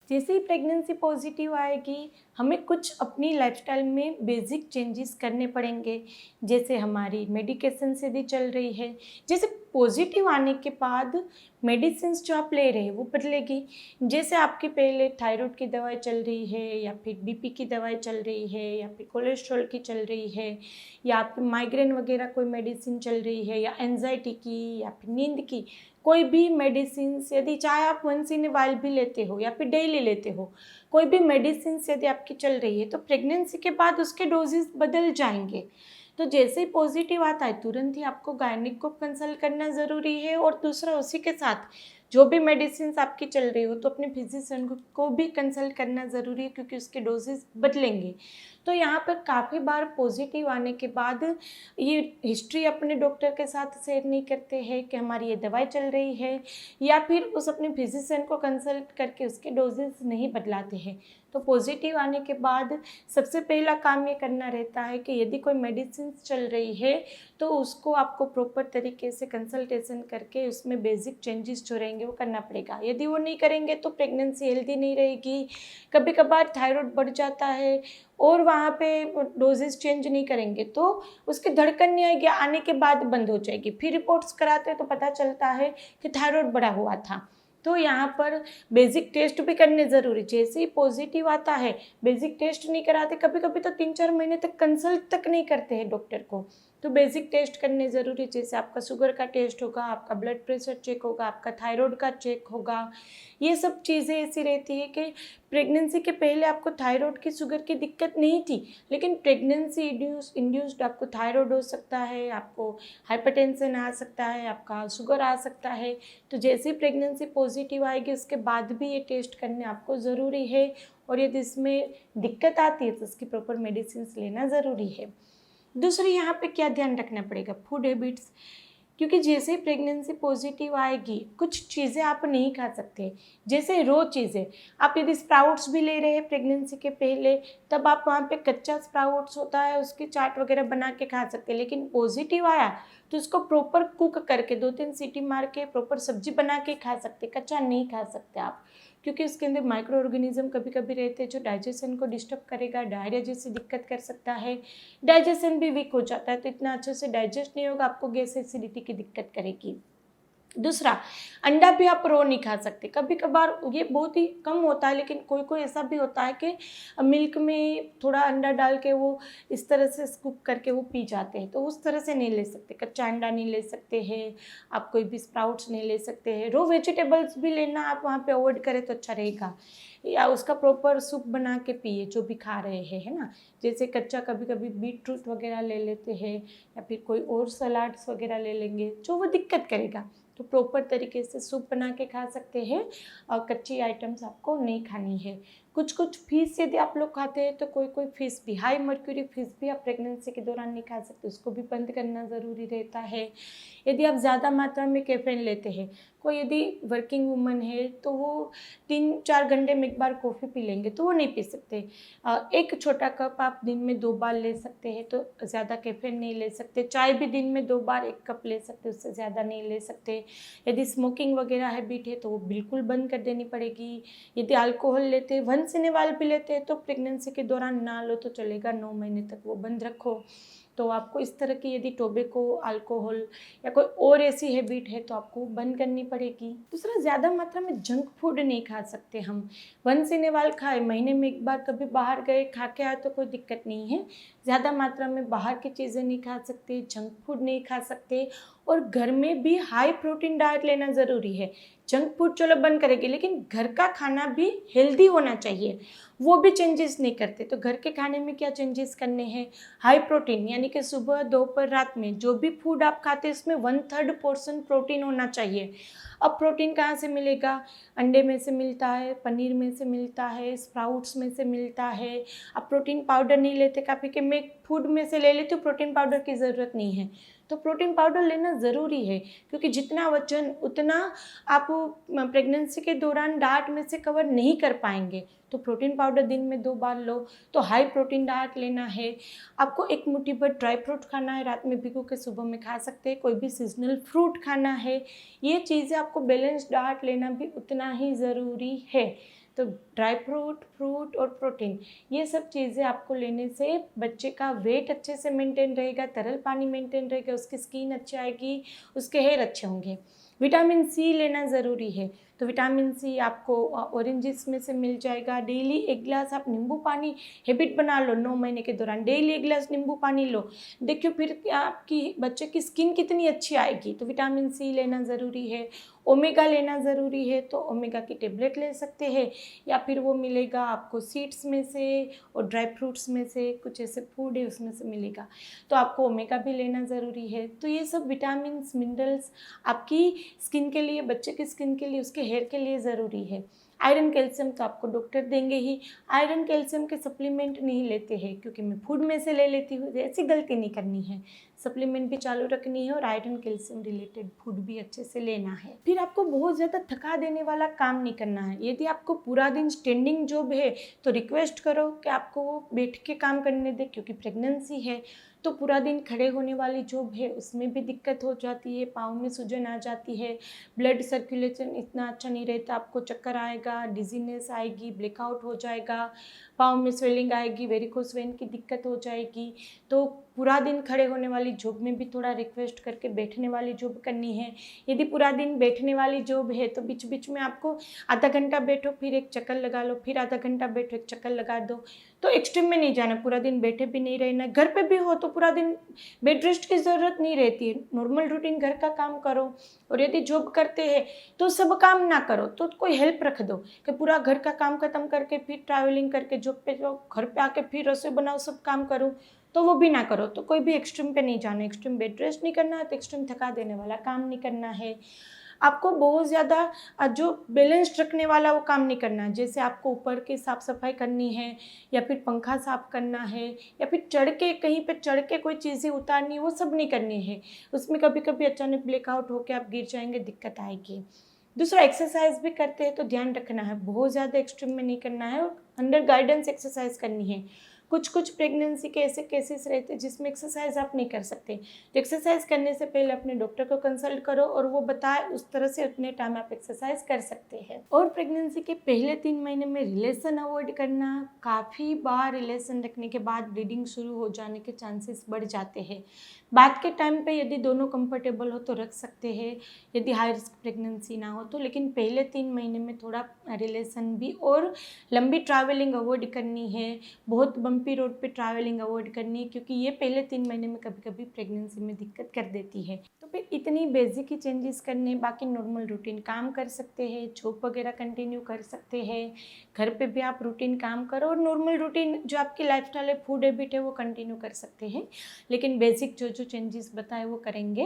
जैसे ही pregnancy positive आएगी, हमें कुछ अपनी लाइफस्टाइल में बेसिक चेंजेस करने पड़ेंगे। जैसे हमारी मेडिकेशन यदि चल रही है, जैसे पॉजिटिव आने के बाद मेडिसिन्स जो आप ले रहे हैं वो बदलेगी। जैसे आपकी पहले थायराइड की दवाई चल रही है, या फिर बीपी की दवाई चल रही है, या फिर कोलेस्ट्रॉल की चल रही है, या आपकी माइग्रेन वगैरह कोई मेडिसिन चल रही है, या एंजाइटी की, या फिर नींद की कोई भी मेडिसिन, यदि चाहे आप वंस इन ए वाइल भी लेते हो या फिर डेली लेते हो, कोई भी मेडिसिन यदि आपकी चल रही है, तो प्रेगनेंसी के बाद उसके डोजेस बदल जाएंगे। तो जैसे ही पॉजिटिव आता है, तुरंत ही आपको गायनिक को कंसल्ट करना ज़रूरी है। और दूसरा, उसी के साथ जो भी मेडिसिन आपकी चल रही हो, तो अपने फिजिशियन को भी कंसल्ट करना ज़रूरी है, क्योंकि उसके डोजेस बदलेंगे। तो यहाँ पर काफ़ी बार पॉजिटिव आने के बाद ये हिस्ट्री अपने डॉक्टर के साथ शेयर नहीं करते हैं कि हमारी ये दवाई चल रही है, या फिर उस अपने फिजिशियन को कंसल्ट करके उसके डोजेस नहीं बदलाते हैं। तो पॉजिटिव आने के बाद सबसे पहला काम ये करना रहता है कि यदि कोई मेडिसिन चल रही है, तो उसको आपको प्रॉपर तरीके से कंसल्टेशन करके उसमें बेसिक चेंजेस जो रहेंगे वो करना पड़ेगा। यदि वो नहीं करेंगे तो प्रेगनेंसी हेल्दी नहीं रहेगी। कभी कभार थायराइड बढ़ जाता है और वहाँ पे डोजेस चेंज नहीं करेंगे तो उसकी धड़कन नहीं आएगी, आने के बाद बंद हो जाएगी। फिर रिपोर्ट्स कराते तो पता चलता है कि थायराइड बढ़ा हुआ था। तो यहाँ पर बेसिक टेस्ट भी करने ज़रूरी। जैसे ही पॉजिटिव आता है, बेसिक टेस्ट नहीं कराते, कभी कभी तो 3-4 महीने तक कंसल्ट तक नहीं करते हैं डॉक्टर को। तो बेसिक टेस्ट करने ज़रूरी, जैसे आपका शुगर का टेस्ट होगा, आपका ब्लड प्रेशर चेक होगा, आपका थायराइड का चेक होगा। ये सब चीज़ें ऐसी रहती है कि प्रेगनेंसी के पहले आपको थायराइड की, शुगर की दिक्कत नहीं थी, लेकिन प्रेगनेंसी इंड्यूस्ड आपको थायराइड हो सकता है, आपको हाइपरटेंशन आ सकता है, आपका शुगर आ सकता है। तो जैसे ही प्रेगनेंसी पॉजिटिव आएगी, उसके बाद भी ये टेस्ट करने आपको ज़रूरी है। और यदि इसमें दिक्कत आती है तो उसकी प्रॉपर मेडिसिन लेना ज़रूरी है। दूसरी यहाँ पे क्या ध्यान रखना पड़ेगा, फूड हैबिट्स। क्योंकि जैसे ही प्रेगनेंसी पॉजिटिव आएगी, कुछ चीज़ें आप नहीं खा सकते। जैसे रो चीज़ें, आप यदि स्प्राउट्स भी ले रहे हैं प्रेगनेंसी के पहले, तब आप वहाँ पे कच्चा स्प्राउट्स होता है उसकी चाट वगैरह बना के खा सकते हैं। लेकिन पॉजिटिव आया तो उसको प्रॉपर कुक करके 2-3 सीटी मार के प्रॉपर सब्जी बना के खा सकते, कच्चा नहीं खा सकते आप। क्योंकि उसके अंदर माइक्रो ऑर्गेनिज्म कभी कभी रहते हैं जो डाइजेशन को डिस्टर्ब करेगा, डायरिया जैसी दिक्कत कर सकता है, डाइजेशन भी वीक हो जाता है, तो इतना अच्छे से डाइजेस्ट नहीं होगा, आपको गैस एसिडिटी की दिक्कत करेगी। दूसरा, अंडा भी आप रो नहीं खा सकते। कभी कभार ये बहुत ही कम होता है, लेकिन कोई कोई ऐसा भी होता है कि मिल्क में थोड़ा अंडा डाल के वो इस तरह से स्कूप करके वो पी जाते हैं, तो उस तरह से नहीं ले सकते। कच्चा अंडा नहीं ले सकते हैं आप, कोई भी स्प्राउट्स नहीं ले सकते हैं। रो वेजिटेबल्स भी लेना आप वहाँ पे अवॉइड करें तो अच्छा रहेगा, या उसका प्रॉपर सूप बना के पिए जो भी खा रहे हैं, है ना। जैसे कच्चा कभी कभी बीट रूट वगैरह ले लेते हैं, या फिर कोई और सलाड्स वगैरह ले लेंगे जो वो दिक्कत करेगा। तो प्रॉपर तरीके से सूप बना के खा सकते हैं, और कच्ची आइटम्स आपको नहीं खानी है। कुछ कुछ फिश यदि आप लोग खाते हैं तो कोई कोई फिश भी, हाई मर्क्यूरी फिश भी आप प्रेगनेंसी के दौरान नहीं खा सकते, उसको भी बंद करना ज़रूरी रहता है। यदि आप ज़्यादा मात्रा में कैफीन लेते हैं, कोई यदि वर्किंग वूमन है तो वो 3-4 घंटे में एक बार कॉफ़ी पी लेंगे तो वो नहीं पी सकते। एक छोटा कप आप दिन में 2 बार ले सकते हैं, तो ज़्यादा कैफीन नहीं ले सकते। चाय भी दिन में 2 बार 1 कप ले सकते, उससे ज़्यादा नहीं ले सकते। यदि स्मोकिंग वगैरह हैबिट है तो वो बिल्कुल बंद कर देनी पड़ेगी। यदि अल्कोहल लेते हैं, वंस इन ए वाइल भी लेते हैं, तो प्रेगनेंसी के दौरान ना लो तो चलेगा, 9 महीने तक वो बंद रखो। तो आपको इस तरह की यदि टोबैको, अल्कोहल या कोई और ऐसी हैबिट है तो आपको बंद करनी पड़ेगी। दूसरा, ज़्यादा मात्रा में जंक फूड नहीं खा सकते हम। वंस इन ए वाइल खाए, महीने में एक बार कभी बाहर गए खा के आए तो कोई दिक्कत नहीं है। ज़्यादा मात्रा में बाहर की चीज़ें नहीं खा सकते, जंक फूड नहीं खा सकते, और घर में भी हाई प्रोटीन डाइट लेना ज़रूरी है। जंक फूड चलो बंद करेंगे, लेकिन घर का खाना भी हेल्दी होना चाहिए, वो भी चेंजेस नहीं करते। तो घर के खाने में क्या चेंजेस करने हैं, हाई प्रोटीन, यानी कि सुबह, दोपहर, रात में जो भी फूड आप खाते हैं उसमें 1/3 पोर्शन प्रोटीन होना चाहिए। अब प्रोटीन कहाँ से मिलेगा, अंडे में से मिलता है, पनीर में से मिलता है, स्प्राउट्स में से मिलता है। अब प्रोटीन पाउडर नहीं लेते, काफ़ी कि मैं फूड में से ले लेती हूँ, प्रोटीन पाउडर की ज़रूरत नहीं है। तो प्रोटीन पाउडर लेना ज़रूरी है, क्योंकि जितना वजन उतना आप प्रेगनेंसी के दौरान डाइट में से कवर नहीं कर पाएंगे। तो प्रोटीन पाउडर दिन में 2 बार लो, तो हाई प्रोटीन डाइट लेना है। आपको एक मुट्ठी भर ड्राई फ्रूट खाना है, रात में भिगो के सुबह में खा सकते हैं। कोई भी सीजनल फ्रूट खाना है। ये चीज़ें आपको बैलेंस डाइट लेना भी उतना ही ज़रूरी है। तो ड्राई फ्रूट, फ्रूट और प्रोटीन, ये सब चीज़ें आपको लेने से बच्चे का वेट अच्छे से मेंटेन रहेगा, तरल पानी मेंटेन रहेगा, उसकी स्किन अच्छी आएगी, उसके हेयर अच्छे होंगे। विटामिन सी लेना ज़रूरी है, तो विटामिन सी आपको ऑरेंजेस में से मिल जाएगा। डेली 1 गिलास आप नींबू पानी हैबिट बना लो, 9 महीने के दौरान डेली 1 गिलास नींबू पानी लो, देखियो फिर आपकी बच्चे की स्किन कितनी अच्छी आएगी। तो विटामिन सी लेना ज़रूरी है। ओमेगा लेना ज़रूरी है, तो ओमेगा की टेबलेट ले सकते हैं, या फिर वो मिलेगा आपको सीड्स में से और ड्राई फ्रूट्स में से, कुछ ऐसे फूड है उसमें से मिलेगा, तो आपको ओमेगा भी लेना ज़रूरी है। तो ये सब विटामिन्स, मिनरल्स आपकी स्किन के लिए, बच्चे की स्किन के लिए, उसके हेयर के लिए ज़रूरी है। आयरन कैल्शियम तो आपको डॉक्टर देंगे ही। आयरन कैल्शियम के सप्लीमेंट नहीं लेते हैं, क्योंकि मैं फूड में से ले लेती हूँ, ऐसी गलती नहीं करनी है। सप्लीमेंट भी चालू रखनी है और आयरन कैल्शियम रिलेटेड फूड भी अच्छे से लेना है। फिर आपको बहुत ज़्यादा थका देने वाला काम नहीं करना है। यदि आपको पूरा दिन स्टैंडिंग जॉब है तो रिक्वेस्ट करो कि आपको वो बैठ के काम करने दे, क्योंकि प्रेगनेंसी है तो पूरा दिन खड़े होने वाली जॉब है, उसमें भी दिक्कत हो जाती है, पाँव में सूजन आ जाती है, ब्लड सर्कुलेशन इतना अच्छा नहीं रहता, आपको चक्कर आएगा, डिजीनेस आएगी, ब्लैकआउट हो जाएगा, पाँव में स्वेलिंग आएगी, वेरिकोस वेन की दिक्कत हो जाएगी। तो पूरा दिन खड़े होने वाली जॉब में भी थोड़ा रिक्वेस्ट करके बैठने वाली जॉब करनी है। यदि पूरा दिन बैठने वाली जॉब है तो बीच बीच में आपको आधा घंटा बैठो, फिर एक चक्कर लगा लो, फिर आधा घंटा बैठो, एक चक्कर लगा दो। तो एक्सट्रीम में नहीं जाना, पूरा दिन बैठे भी नहीं रहना। घर पे भी हो तो पूरा दिन बेड रेस्ट की ज़रूरत नहीं रहती है, नॉर्मल रूटीन घर का काम करो। और यदि जॉब करते हैं तो सब काम ना करो, तो कोई हेल्प रख दो कि पूरा घर का काम खत्म करके फिर ट्रैवलिंग करके जॉब पे जाओ, घर पे आके फिर रसोई बनाओ, सब काम करो, तो वो भी ना करो। तो कोई भी एक्सट्रीम पे नहीं जाना, एक्सट्रीम बेड रेस्ट नहीं करना है, तो एक्सट्रीम थका देने वाला काम नहीं करना है। आपको बहुत ज़्यादा जो बैलेंस्ड रखने वाला वो काम नहीं करना है, जैसे आपको ऊपर की साफ़ सफाई करनी है, या फिर पंखा साफ़ करना है, या फिर चढ़ के कहीं पे चढ़ के कोई चीज़ें उतारनी है, वो सब नहीं करनी है। उसमें कभी कभी अचानक ब्लैकआउट होकर आप गिर जाएंगे, दिक्कत आएगी। दूसरा, एक्सरसाइज भी करते हैं तो ध्यान रखना है, बहुत ज़्यादा एक्सट्रीम में नहीं करना है और अंडर गाइडेंस एक्सरसाइज करनी है। कुछ प्रेगनेंसी के ऐसे केसेस रहते हैं जिसमें एक्सरसाइज आप नहीं कर सकते, तो एक्सरसाइज करने से पहले अपने डॉक्टर को कंसल्ट करो और वो बताए उस तरह से उतने टाइम आप एक्सरसाइज कर सकते हैं। और प्रेगनेंसी के पहले 3 महीने में रिलेशन अवॉइड करना। काफ़ी बार रिलेशन रखने के बाद ब्लीडिंग शुरू हो जाने के चांसेस बढ़ जाते हैं। बाद के टाइम पे यदि दोनों कंफर्टेबल हो तो रख सकते हैं, यदि हाई रिस्क प्रेगनेंसी ना हो तो। लेकिन पहले 3 महीने में थोड़ा रिलेशन भी और लंबी ट्रैवलिंग अवॉइड करनी है, बहुत बम्पी रोड पे ट्रैवलिंग अवॉइड करनी है, क्योंकि ये पहले 3 महीने में कभी कभी प्रेगनेंसी में दिक्कत कर देती है। तो फिर इतनी बेसिक ही चेंजेस करने, बाकी नॉर्मल रूटीन काम कर सकते हैं, जॉब वगैरह कंटिन्यू कर सकते हैं, घर पे भी आप रूटीन काम करो और नॉर्मल रूटीन जो आपकी लाइफस्टाइल है, फूड हैबिट है, वो कंटिन्यू कर सकते हैं। लेकिन बेसिक जो चेंजेस बताए वो करेंगे,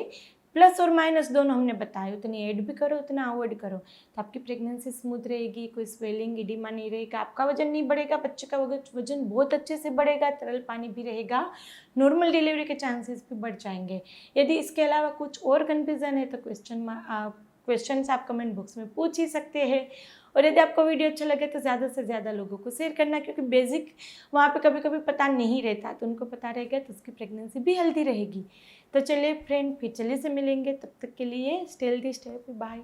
प्लस और माइनस दोनों हमने बताए, उतनी ऐड भी करो उतना अवॉइड करो, तो आपकी प्रेगनेंसी स्मूथ रहेगी, कोई स्वेलिंग इडिमा नहीं रहेगा, आपका वजन नहीं बढ़ेगा, बच्चे का वजन बहुत अच्छे से बढ़ेगा, तरल पानी भी रहेगा, नॉर्मल डिलीवरी के चांसेस भी बढ़ जाएंगे। यदि इसके अलावा कुछ और कन्फ्यूज़न है तो क्वेश्चन आप कमेंट बॉक्स में पूछ ही सकते हैं। और यदि आपको वीडियो अच्छा लगे तो ज़्यादा से ज़्यादा लोगों को शेयर करना, क्योंकि बेसिक वहाँ पे कभी कभी पता नहीं रहता, तो उनको पता रहेगा तो उसकी प्रेगनेंसी भी हेल्दी रहेगी। तो चलिए फ्रेंड, फिर जल्दी से मिलेंगे, तब तक के लिए stay healthy, stay happy, bye.